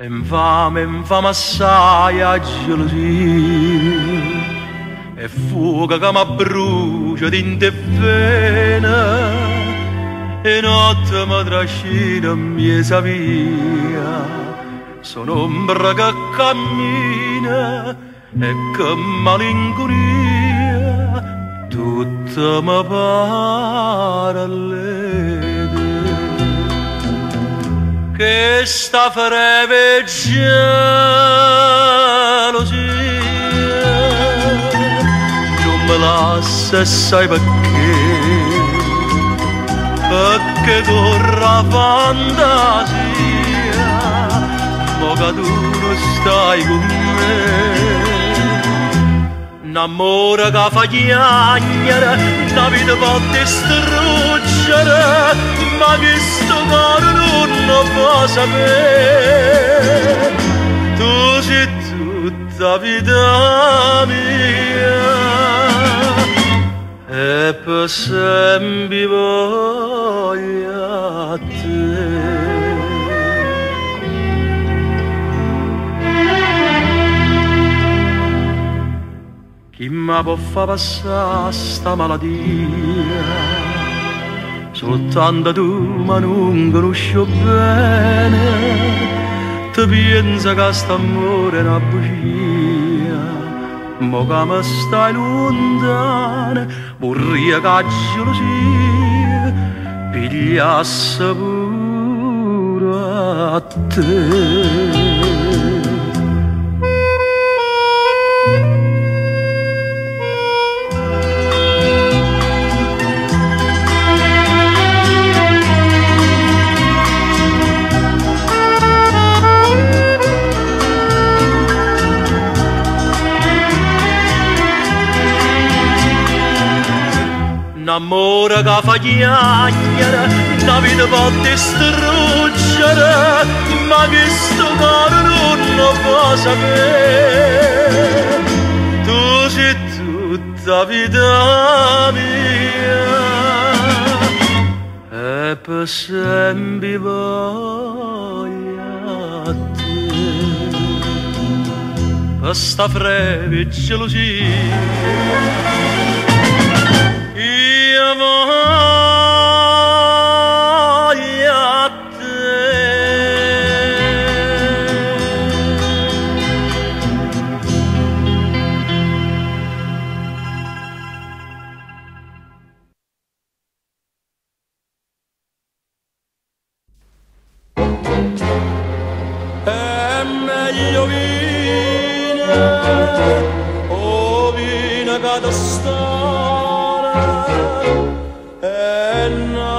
Infame assai a gelosia e fuoco che mi brucia dentro e vena e notte mi trascina e mi sa via. Sono ombra che cammina e che malinconia tutta mi pare a che sta freve gelosia non me lascia, sai perché corra fantasia mo che tu non stai con me. N'amore che fa chiagnere la vita può distruggere ma che sto cuore non può sapere. Tu sei tutta vita mia e per sempre voglio a te. Chi mi può far passare sta malattia? Soltanto tu ma non conosco bene. Ti pensa che st'amore è una bugia, mo che mi stai lontana, vorrei che la gelosia pigliasse pure a te. L'amore che fa chiagnere, la vita può distruggere, ma che sto cuore non può sapere. Tu sei tutta vita mia e per sempre voglio a te. Per sta freve gelosia voglio a te. È meglio vine, o vine che da stare e non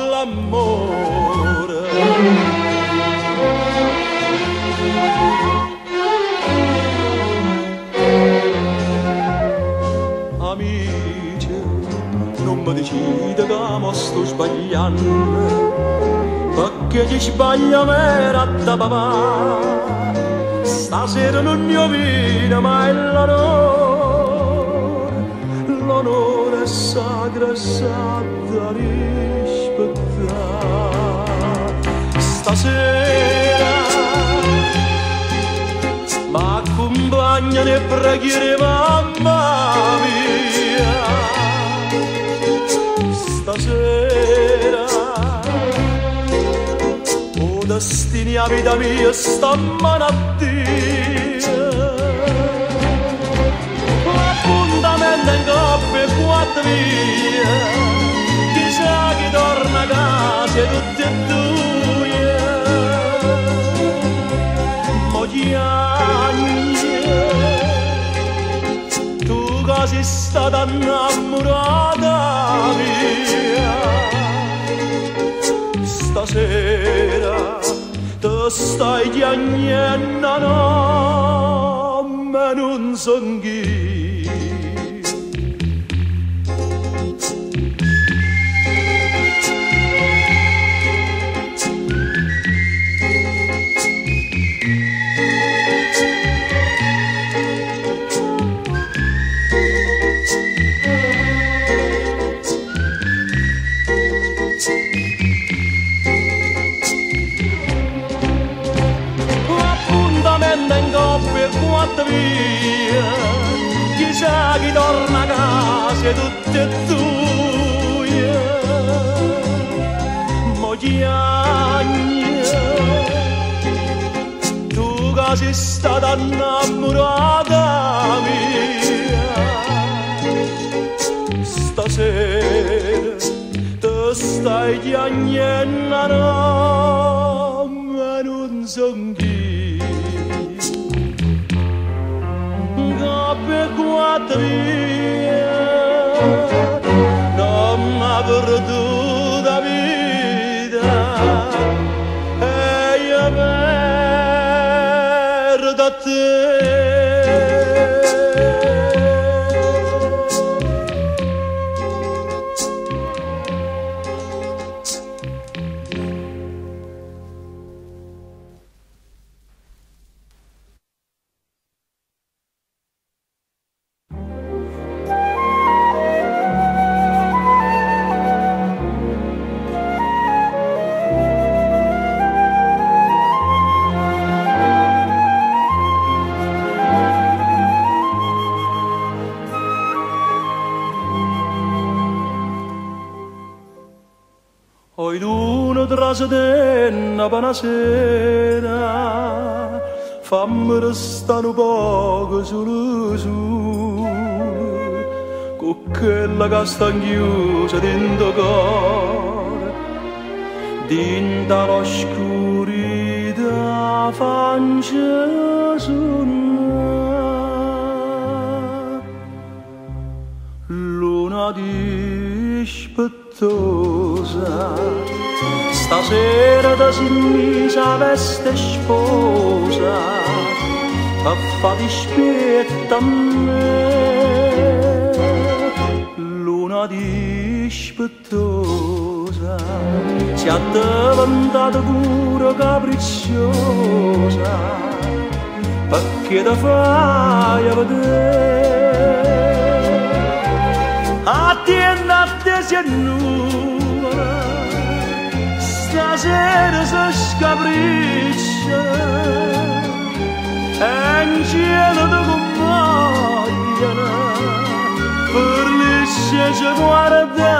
l'amore. Amici, non mi decide che mo sto sbagliando, perché chi sbaglia m'era da papà. Stasera non mi viene mai l'onore sacra sa da rispettare. Stasera m'accompagna le preghiere mamma mia. Stasera o destini a vita mia sta malattia. L'appuntamento in coppia e quattro via, chissà chi torna a casa tutti e due. Mogliagna, tu che sei stata innamorata mia, stasera te stai chiagnendo no, ma non son chi. via, chissà chi torna a casa tutte e due, mogliagna, tu che sei stata innamorata mia, stasera ti stai chiagnando, ma non son chi. Per quattria non m'ha perduta vita e io perdo a te. Oi l'uno trasedenna per una sera, fammi restare un poco solo su, con quella che sta chiusa dentro cuore, dentro l'oscurità faccia sonnare, luna dispettosa. Stasera da sinistra veste sposa, a fa dispetto a me, luna dispettosa, si è diventata pure capricciosa, perché da fai a vedere, attienda a te si annuvola, stasera si scapriccia e in cielo ti compaiono per lisce ci guarda,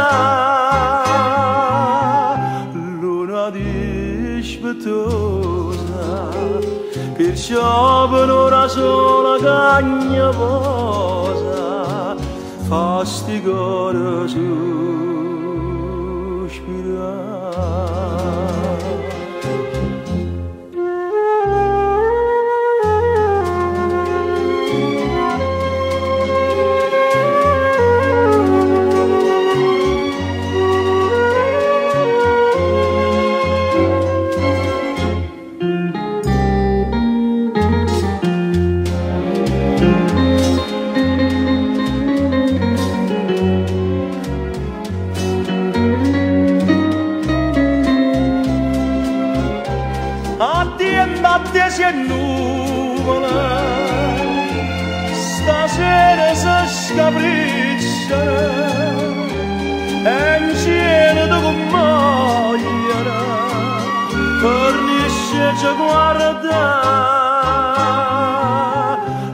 luna dispettosa, perciò per ora sola cagna posa, fa sti cuore sospirare. Attienda si annuvola, stasera si scapriccia e in cielo ti compaiono per lisce ci guarda,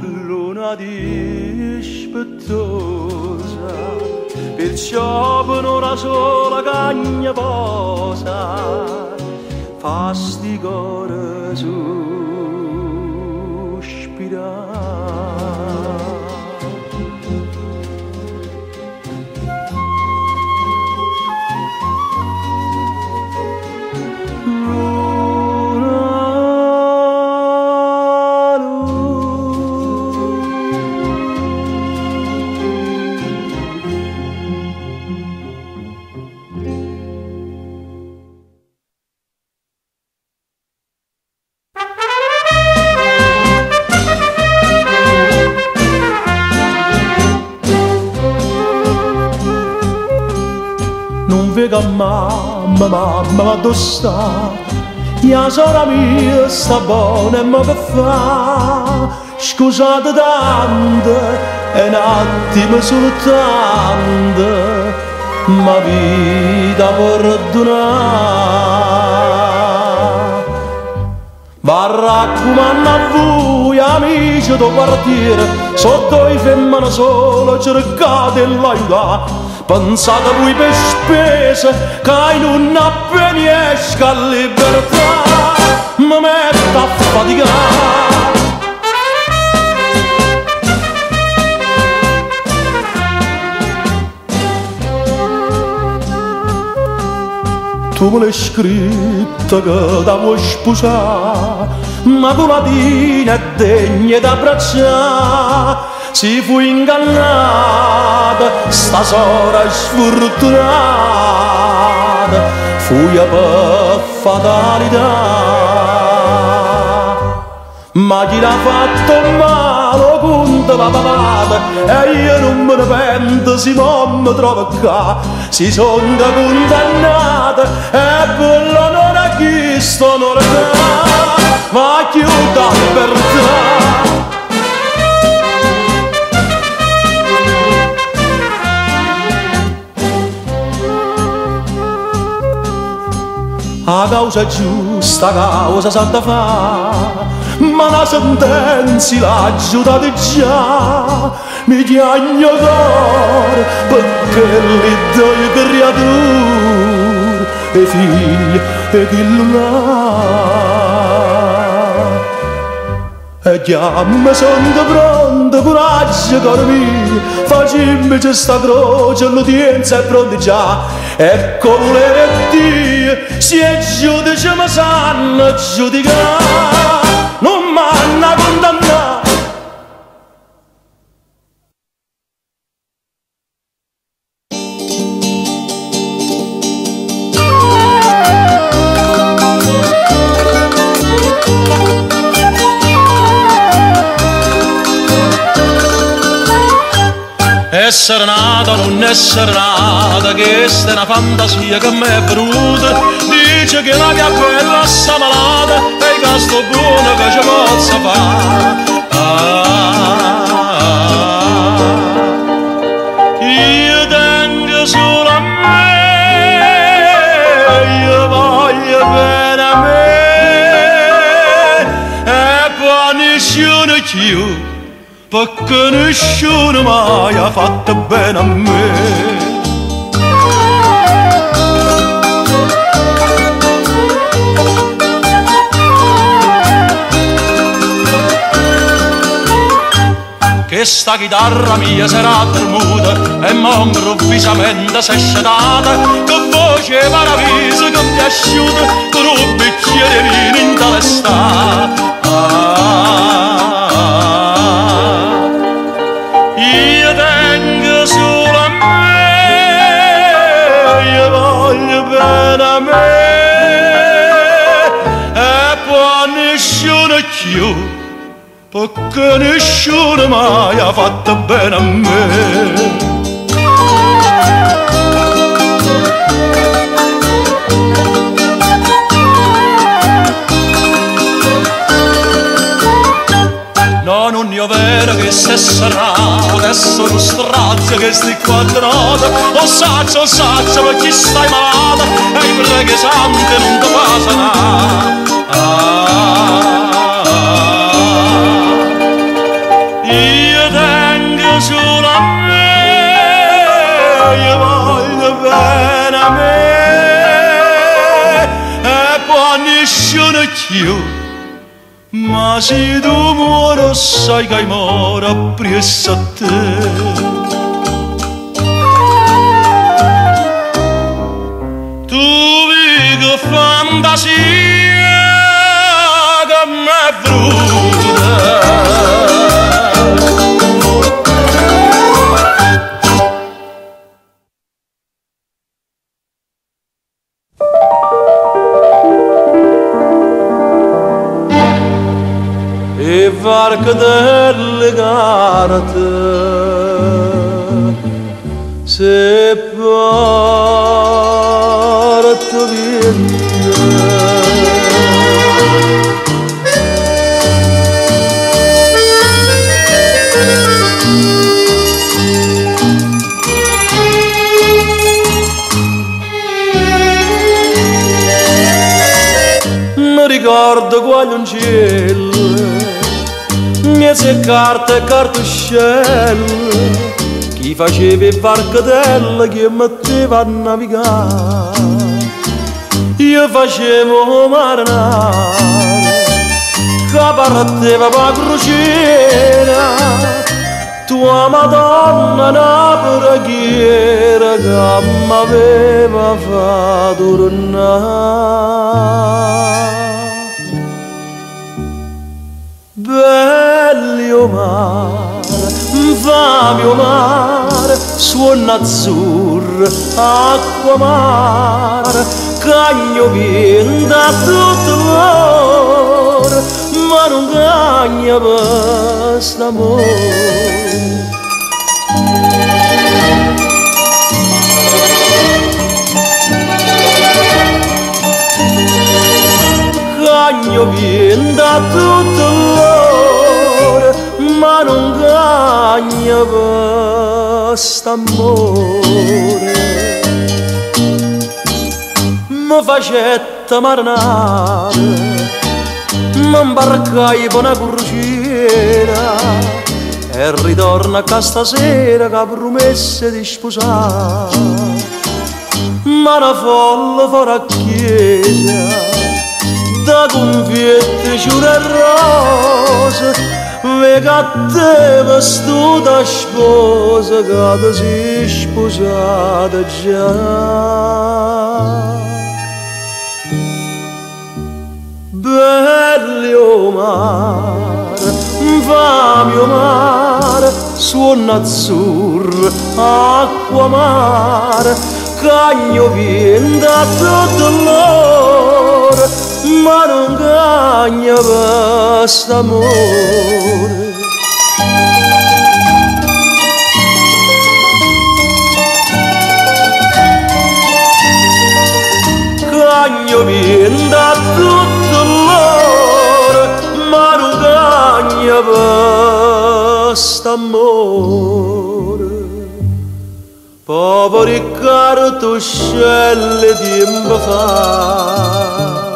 luna dispettosa, perciò per ora sola cagna posa, fa sti cuore sospirare. Vega mamma, dove sta? La sorella mia sta buona e mo che fa? Scusate tanto, è un attimo soltanto, ma vita perdonare. Va raccomando a voi amici del quartiere, sotto i femmine solo cercate l'aiutare. Pensate voi per spese che non appena esca libertà mi metto a faticare. Tu me l'hai scritta che da vuoi sposare, ma con la tina è degna d'abbracciare. Si fu ingannata, stasera sfortunata, fui per fatalità. Ma chi l'ha fatto male conta la papata, e io non me ne pento se non mi trovo qua. Si sono condannata e per l'onore che sto non va chiusa libertà. A causa giusta, causa santa fa, ma la sentenza l'ha giudata già. Mi chiagno cuore perché li do i creatori e figli e chi l'ha. E chiamami sono pronto, coraggio caro mio, facimmi questa croce, l'udienza è pronta già. Ecco volere Dio, si è giudice ma sanno giudicare, non m'hanno condannato. Essere nata, non essere nata, questa è una fantasia che mi è venuta. Dice che la mia bella sta malata e che sto buono che ci possa fare. Io tengo solo a me, io voglio bene a me, e poi nessuno più, perché nessuno mai ha fatto bene a me. Che sta chitarra mia sarà tremuta e mo' improvvisamente si è sciatata, che voce maravillosa che mi asciuta con un bicchiere di vino in tale estate. Io tengo solo a me, io voglio bene a me, e poi nessuno più, perché nessuno mai ha fatto bene a me. No, non io vero che se sarà, adesso uno strazio che sti quadrato. Lo saccio per chi stai malata, e i preghi santi non ti passano. Io tengo solo a me, io voglio bene a me, e poi nessuno più. Ma se tu muori sai che muore appresso a te. Tu vivi fantasia che m'è venuta. E varca delle carte se parto via. Mi ricordo qua paglioncello, mezze carte e cartuscelle, chi faceva il barcatello che metteva a navigare, io facevo marinare, che parteva per crociera. Tua Madonna una preghiera che m'aveva fatto tornare. Bello mare, infame mare, suono azzurro, acqua mare, cagno vento a tutto l'ora, ma non cagna per st'amore. Cagno vento a tutto l'ora, ma non cagna per st'amore. Mi facetta marinare, m'imbarcai per una crociera e ritorno a casa stasera che promesse di sposare. Ma una folla fuori a chiesa, da confiette, giure e rose, vega a te vestuta sposa che ti sei sposata già. Bello mare, infame mare, suono azzurro, acqua mare, cagno vento a tutto l'ora, ma non cagna per st'amore. Cagno vento a tutto l'ora, ma non cagna per st'amore. Poveri cartuscelli tempo fa,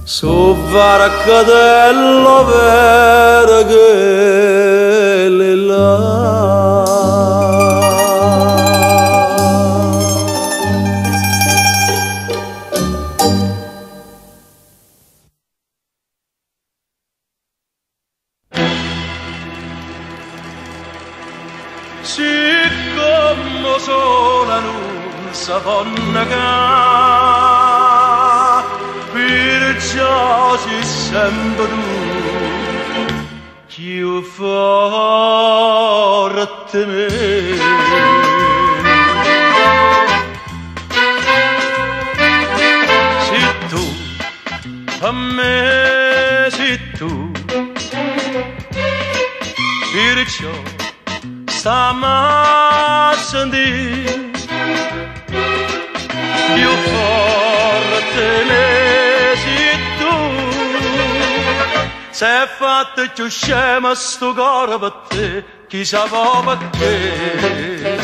su varacatello vero che le là. Siccome sola non si può negare, perciò sei sempre tu più forte me. Sei tu, a me sei tu, perciò stiamo a sentire più forte me sei tu. Sei fatto più scema sto cuore per te, chissà perché.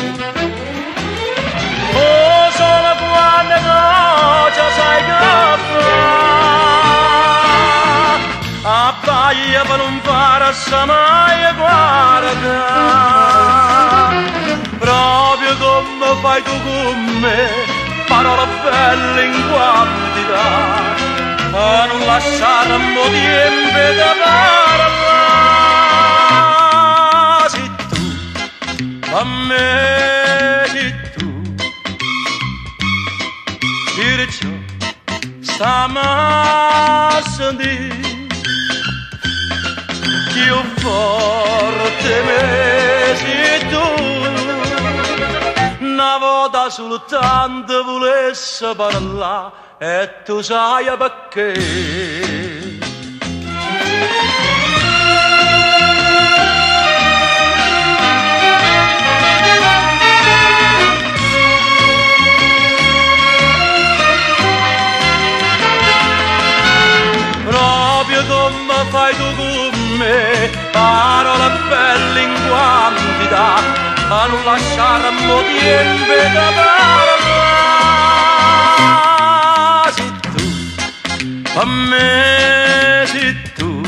Oh, solo quando non ci sai che fa, abbaia per non fare mai guardare. Proprio come fai tu con me, parole belle in quantità, a non lasciare un po' di tempo da parlare. Sei tu, a me sei tu, perciò stiamo a sentire più forte me sei tu. Una volta soltanto volesse parlare e tu sai perché. Proprio come fai tu con me, parole belle in quantità, a non lasciare un po' di tempo da parlare. Sei tu, a me sei tu,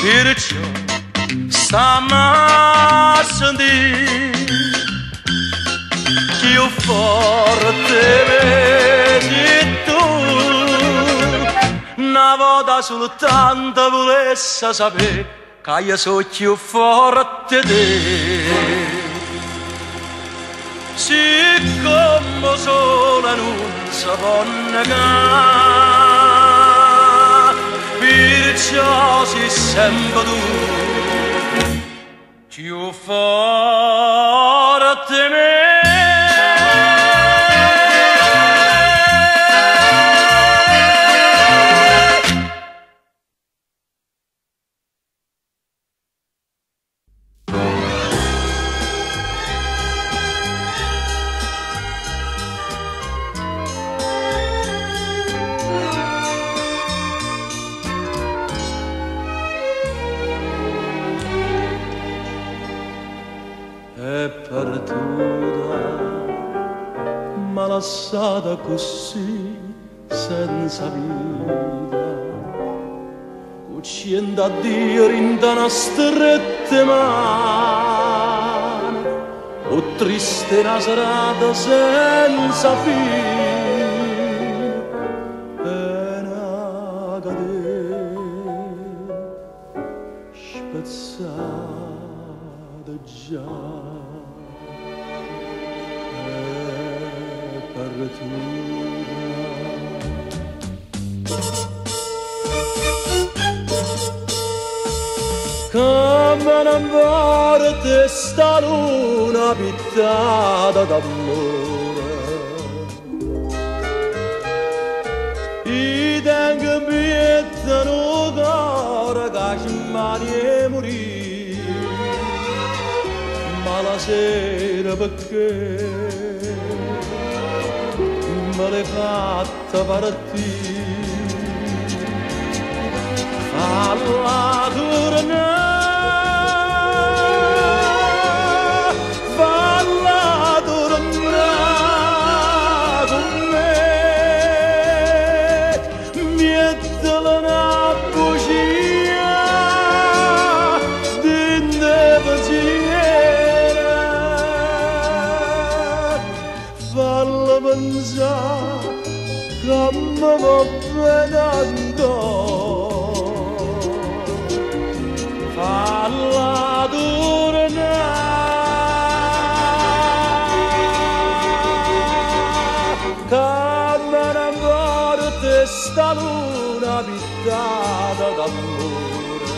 perciò stammi a sentire che io forte sei tu, una volta soltanto volesse sapere che io sono più forte di te. Siccome sola non si può negare, perciò sei sempre tu più forte di me. È perduta, ma lasciata così senza vita, cucendo a Dio in una strette mani, o triste una serata senza fine, è una catena spezzata già. Come una morte sta luna pittata d'amore, i tempi piettano cuore che ci mani morì, ma la sera perché me l'hai fatta partire, falla tornare, falla tornare con me, mettila una bugia dentro pensiero, falla pensare che mi va bene falla tornare, come una morte sta luna pittata d'amore,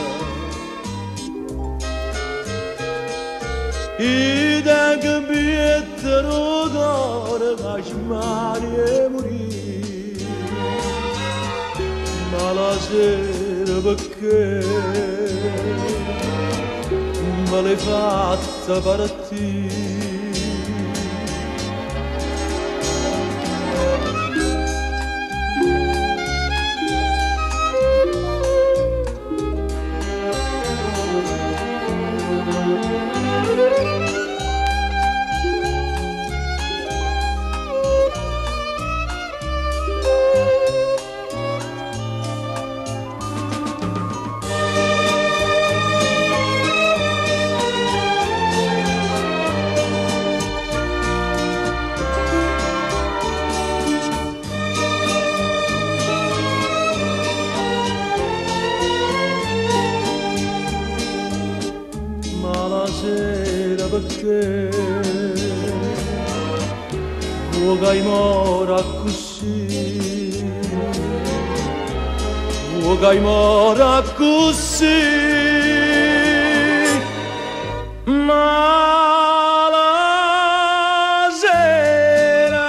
i tempi piettano cuore che ci mani e morì, ma la sera perché me l'hai fatta partire. Perché vuoi che mora così, vuoi che mora così, ma la sera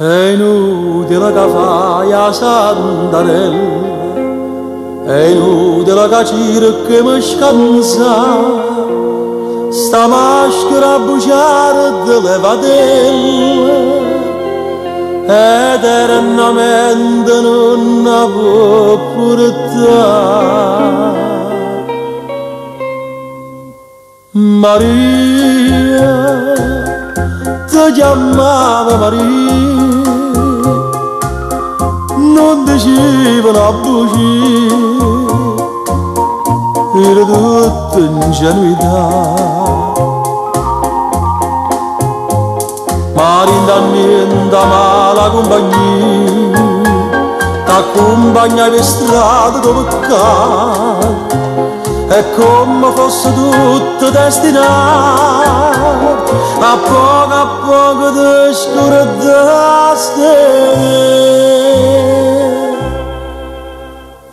È inutile che fai a sandarella, è inutile che cerchi mi scansa, sta maschera a bruciare delle vadelle, eternamente non la può portare. Maria, ti chiamava Maria, non dicevano a bugie, era tutta ingenuità. Maria niente mala compagnia, t'accompagna per strada dove cade, è come fosse tutto destinato, a poco ti scordaste.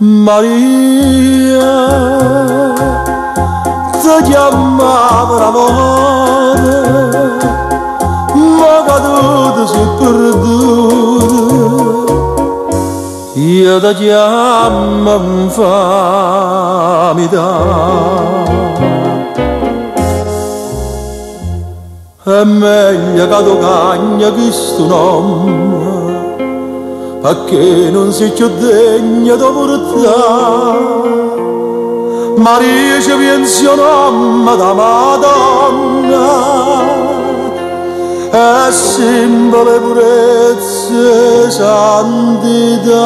Maria, ti chiamava l'amore, ma caduto si è perduto, io ti chiamo infamità. È meglio che tu cagna questo nome, perché non sei più degna di portare. Maria ci pensa nome da Madonna, è simbolo purezza e santità.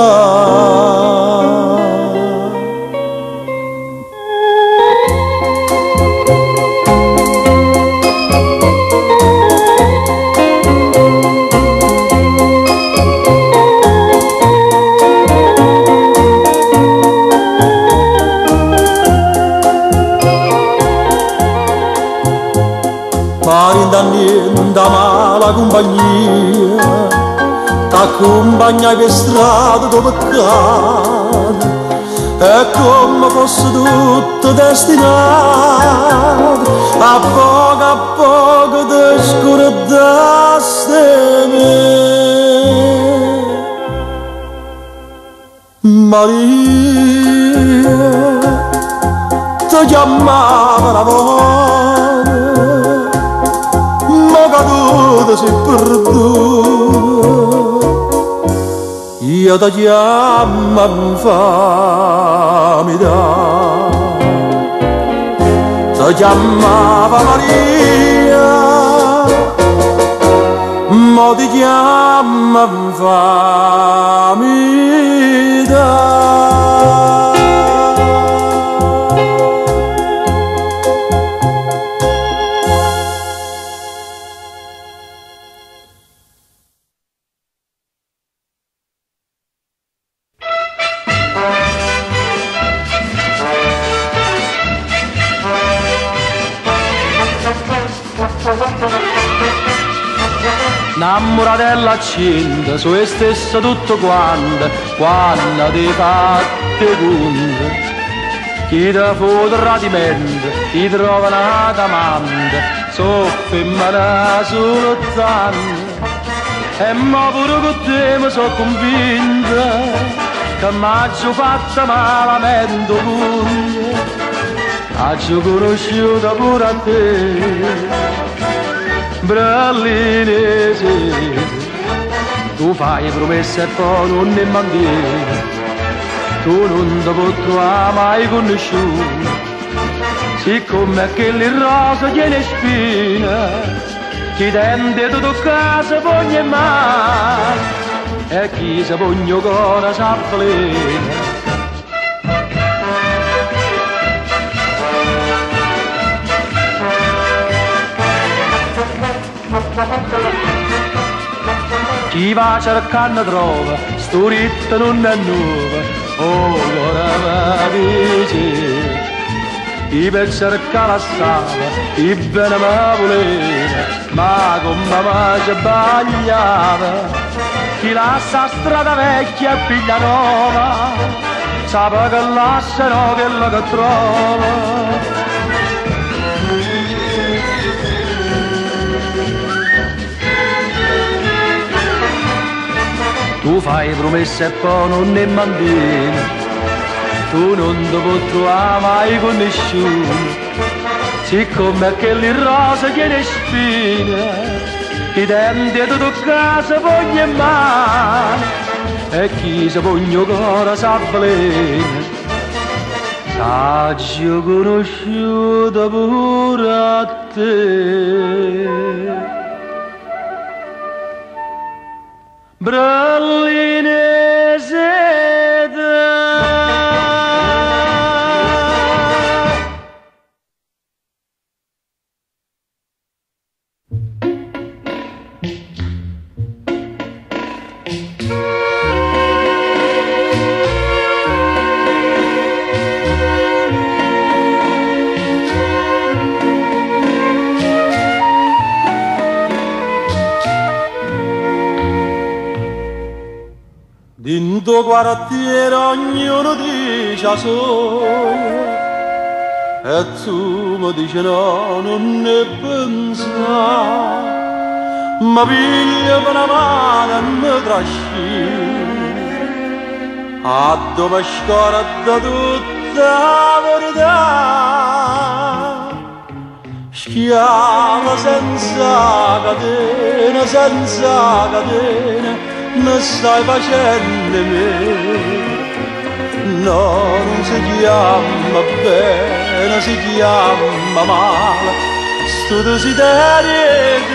Maria niente mala compagnia, t'accompagna per strada dove cade, è come fosse tutto destinato, a poco ti scordaste me. Maria, ti chiamava l'amore, caduto si è perduto, io ti chiamo infamità. Ti chiamava Maria, ma ti chiamo infamità. Innamoratella accinta, su e stessa tutto quanto, quando ti fatte conto. Chi ti fu tradimento, ti trova una amante, soffemmana solo zanne. E ma pure con te mi sono convinta, che m'hai fatta malamente pure, hai conosciuta pure a te. Brallinese, tu fai promesse e poi non ne mantieni, tu non ti puoi trovare mai conosciuto, siccome che le rose tiene spina, chi tende tu toccare pogna in mano, e chi si pogna cuore s'avvelena. Chi va cercando trova, sto ritmo non è nuovo, oh ora va dice. Chi per cercare la strada, chi bene mi voleva, ma come mi sbagliava. Chi lascia la strada vecchia e figlia nuova, sa che lasciano quello che trova. tu fai promesse e poi non ne mantieni, tu non ti puoi trovare mai con nessuno, siccome che le rose che ne spine, i denti di tua casa voglio male, e chi si pugno cuore sa veleno, t'ho conosciuto pure a te. Berlinese in tuo quartiere ognuno dice a sogno e tu mi dici no, non ne pensa, ma piglia per la mano e mi trascina a dove scorda tutta la verità, schiava senza catena, mi stai facendo me, no, non si chiama bene, si chiama male, sto desiderio,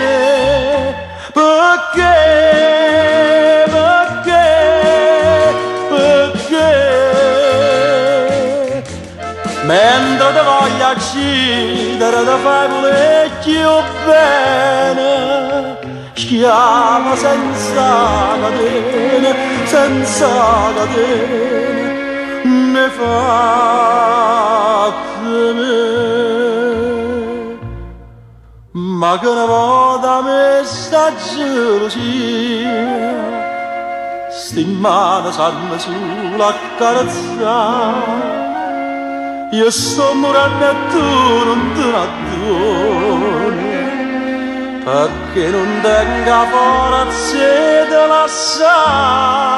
perché, mentre ti voglio uccidere, ti fai parecchio bene, schiava senza catene, ne fatte me, ma che una volta me sta gelosia, sti mani sanno sulla carezzare, io sto morendo e tu non te ne addoni, perché non tenga forza di lasciare.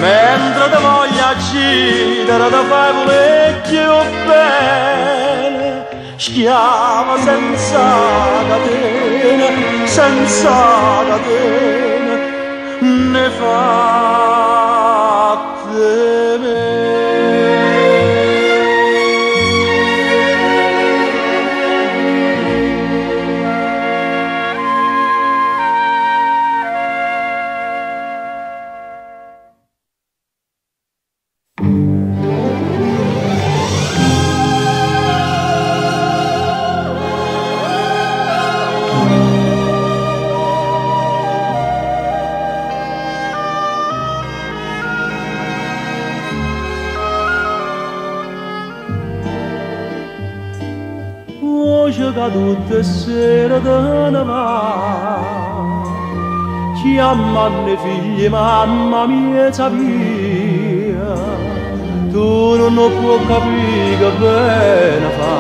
Mentre ti voglio uccidere, ti fai parecchio bene, schiava senza catene, ne fatte me. Che tutte le sere te ne va, chiamano i figli, mamma mia, via, tu non puoi capire che bene fa,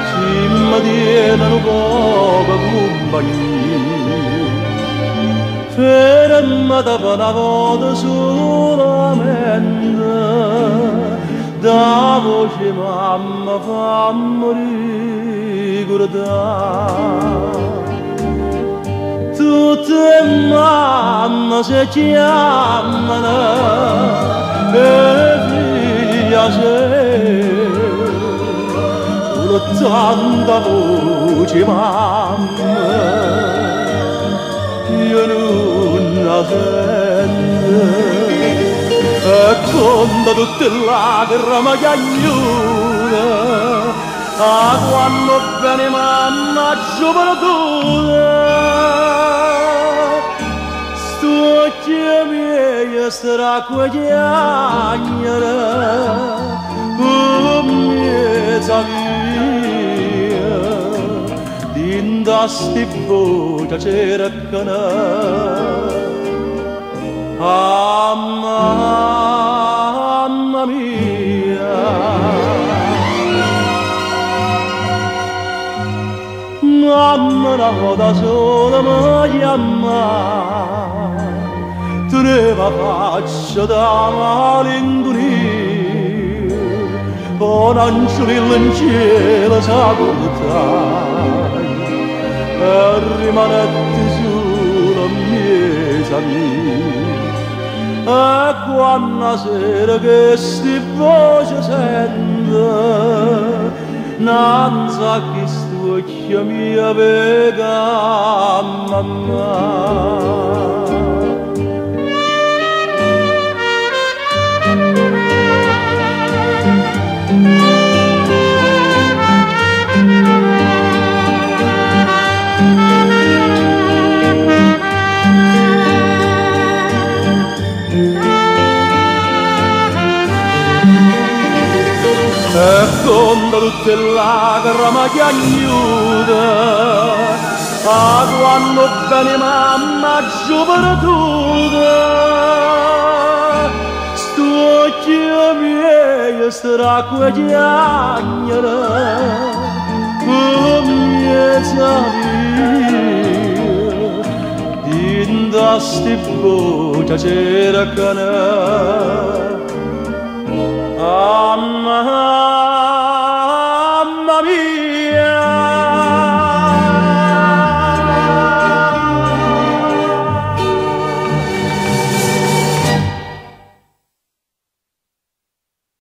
si mi tiene poca compagnia, ferma da una volta solamente, da voce mamma fammi ricordare, tutte mamme si chiamano e figlia sei, solo tanta voce mamma io non la sento. E conta tutte le lacrime che aiuta, a quando bene mamma gioventù, sto occhi miei straquagliare mezza via dinda sti voce cercano mamma mia mamma da sola mi chiama tu ne va faccia da malinconia con anciulillo in cielo s'agutai e rimanetti sulla mia mia e quando sera che sti voce sente non sa chi stucchia mia vega mamma e con tutte le lacrime che aiuta a quando bene mamma gioventutta sto occhi miei straquagliare mezza via dinda sti voce cercano